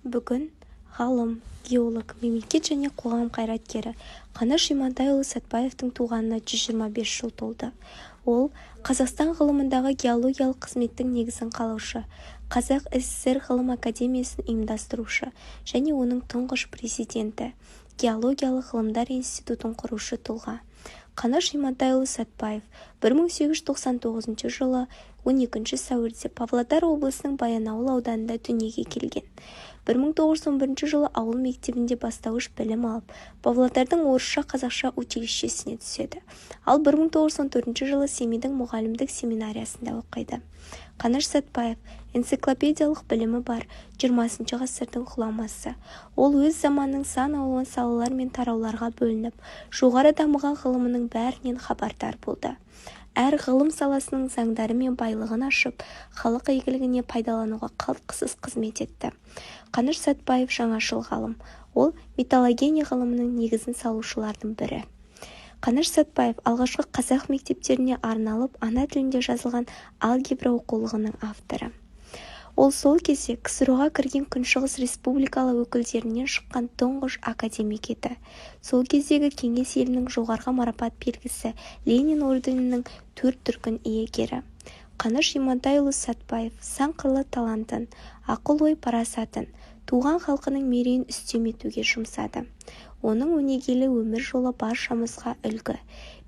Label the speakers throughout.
Speaker 1: Бүгін ғалым, геолог, мемлекет және қоғам қайраткері Қаныш Имантайұлы Сәтбаевтың туғанына 125 жыл толды. Ол Қазақстан ғылымындағы геологиялық қызметтің негізін қалаушы, Қазақ СССР ғылым академиясын ұйымдастырушы және оның тұңғыш президенті, геологиялық ғылымдар институтын құрушы тұлға. Қаныш Имантайұлы Сәтбаев 1899 жылы 12 сәуірде Павлодар облысының Баянауыл ауданында дүниеге келген. 1911 жылы ауыл мектебінде бастауыш білім алып, Павлодардың орысша-қазақша училищесіне түседі. Ал 1914 жылы Семейдің мұғалімдік семинариясында оқиды. Қаныш Сәтбаев энциклопедиялық білімі бар 20 ғасырдың ғұламасы. Ол өз заманның сан алуан салалар мен тарауларға бөлініп, жоғары дамыған ғылымының бәрінен хабардар болды. Әр ғылым саласының заңдары мен байлығын ашып, халық игілігіне пайдалануға қалтқысыз қызмет етті. Қаныш Сәтбаев жаңашыл ғалым. Ол металлогения ғылымының негізін салушылардың бірі. Қаныш Сәтбаев алғашқы қазақ мектептеріне арналып ана тілінде жазылған алгебра оқулығының авторы. Ол сол кезде КСРО-ға кірген Күншығыс республикалы өкілдерінен шыққан тұңғыш академик еді. Сол кездегі кеңес елінің жоғарғы марапат белгісі Ленин орденінің 4 дүркін иегері. Қаныш Имантайұлы Сәтбаев сан қырлы талантын, ақыл-ой парасатын туған халқының мерейін үстем етуге жұмсады. Оның өнегелі өмір жолы баршамызға үлгі.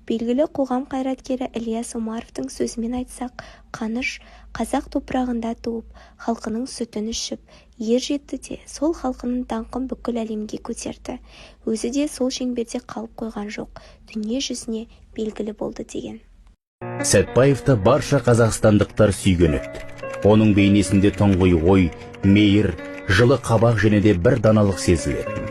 Speaker 1: Белгілі қоғам қайраткері Ілияс Омаровтың сөзімен айтсақ, Қаныш қазақ топырағында туып, халқының сүтін ішіп, ер жетті де сол халқының даңқын бүкіл әлемге көтерді. Өзі де сол шеңберде қалып қойған жоқ, дүние жүзіне белгілі болды деген.
Speaker 2: Сәтбаевты барша қазақстандықтар сүйген еді. Оның бейнесінде тұңғиық ой, мейір, жылы қабақ және де бір даналық сезілетін.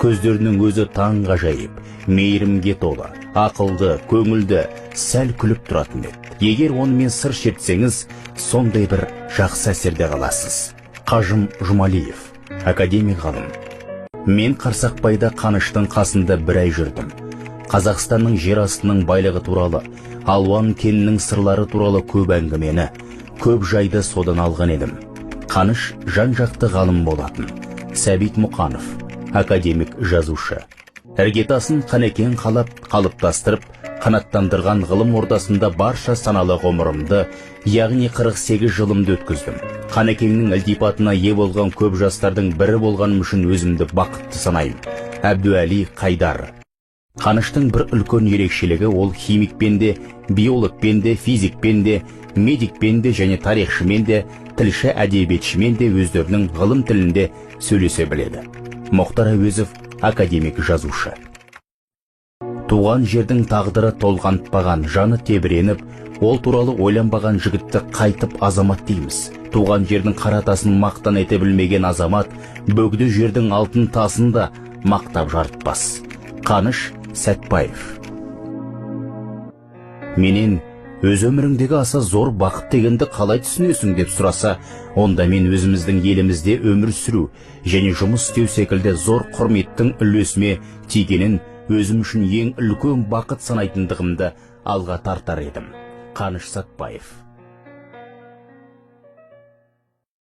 Speaker 2: Көздерінің өзі таңғажайып, мейірімге толы, ақылды, көңілді, сәл күліп тұратын еді. Егер онымен сыр шертсеңіз, сондай бір жақсы әсерде қаласыз. Қажым Жұмалиев, академик ғалым. Мен Қарсақбайда Қаныштың қасында бір ай жүрдім. Қазақстанның жер астының байлығы туралы, алуан кенінің сырлары туралы көп әңгімені, көп жайды содан алған едім. Қаныш жан-жақты ғалым болатын. Сәбит Мұқанов, академик жазушы. Іргетасын Қанекең қалап, қалыптастырып, қанаттандырған ғылым ордасында барша саналы ғұмырымды, яғни 48 жылымды өткіздім. Қанекеңнің ілтипатына ие болған көп жастардың бірі болғаным үшін өзімді бақытты санаймын. Әбдуәли Қайдар. Қаныштың бір үлкен ерекшелігі ол химикпен де, биологпен де, физикпен де, медикпен де және тарихшымен де, тілші әдебиетшімен де өздерінің ғылым тілінде сөйлесе біледі. Мұхтар Әуезов, академик жазушы. Туған жердің тағдыры толғантпаған, жаны тебіреніп, ол туралы ойланбаған жігітті қайтып азамат дейміз. Туған жердің қара тасын мақтан ете білмеген азамат, бөгді жердің алтын тасын да мақтап жарытпас. Қаныш Сәтбаев. Менен өз өміріңдегі аса зор бақыт дегенді қалай түсінесің деп сұраса, онда мен өзіміздің елімізде өмір сүру және жұмыс істеу секілді зор құрметтің үлесіме тигенін өзім үшін ең үлкен бақыт санайтындығымды алға тартар едім. Қаныш Сәтбаев.